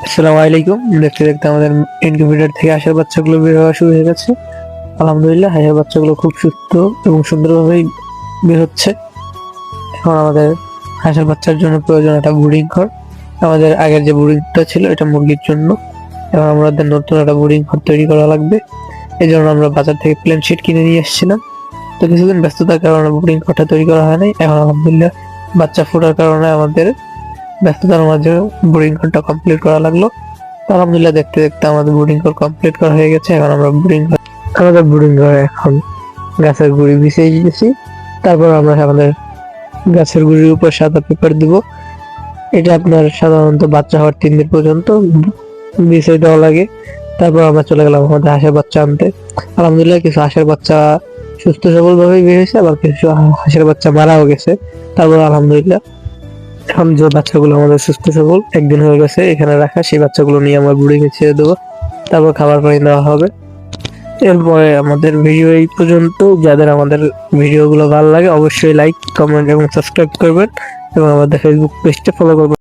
আসসালামু আলাইকুম। দেখতে দেখতে আমাদের ইনকিউবেটর থেকে হাঁসের বাচ্চাগুলো বের হওয়া শুরু হয়ে গেছে। আলহামদুলিল্লাহ, হাঁসের বাচ্চাগুলো খুব সুস্থ এবং সুন্দরভাবেই বের হচ্ছে। এখন আমাদের হাঁসের বাচ্চার জন্য প্রয়োজন একটা ব্রুডিং ঘর। আমাদের আগের যে ব্রুডিংটা ছিল এটা মুরগির জন্য, এখন আমাদের নতুন একটা ব্রুডিং ঘর তৈরি করা লাগবে। এই জন্য আমরা বাজার থেকে প্লেন শিট কিনে নিয়ে এসেছিলাম। তো কিছুদিন ব্যস্ততার কারণে ব্রুডিং ঘরটা তৈরি করা হয় নাই। এখন আলহামদুলিল্লাহ বাচ্চা ফোটার কারণে আমাদের ব্যস্ততার মাঝে বোর্ডিং ঘরটা কমপ্লিট করা লাগলো। তো আলহামদুলিল্লাহ দেখতে দেখতে আমাদের বোর্ডিং ঘর কমপ্লিট করা হয়ে গেছে। এখন আমরা আমাদের বোর্ডিং ঘরে এখন গাছের গুঁড়ি বিছিয়ে দিয়েছি। তারপর আমরা আমাদের গাছের গুঁড়ির উপর সাদা পেপার দিব। এটা আপনার সাধারণত বাচ্চা হওয়ার 3 দিন পর্যন্ত বিছিয়ে দেওয়া লাগে। তারপর আমরা চলে গেলাম আমাদের হাঁসের বাচ্চা আনতে। আলহামদুলিল্লাহ কিছু হাঁসের বাচ্চা সুস্থ সবল ভাবেই বের হয়েছে, আবার কিছু হাঁসের বাচ্চা মারাও গেছে। তারপর আলহামদুলিল্লাহ এখন যে বাচ্চাগুলো আমাদের সুস্থ সবল একদিন হয়ে গেছে এখানে রাখা, সেই বাচ্চাগুলো নিয়ে আমরা ব্রুডিংয়ে ছেড়ে দেবো। তারপর খাবার পানি দেওয়া হবে। এরপরে আমাদের ভিডিও এই পর্যন্ত। যাদের আমাদের ভিডিওগুলো ভালো লাগে অবশ্যই লাইক, কমেন্ট এবং সাবস্ক্রাইব করবেন এবং আমাদের ফেসবুক পেজটা ফলো করবেন।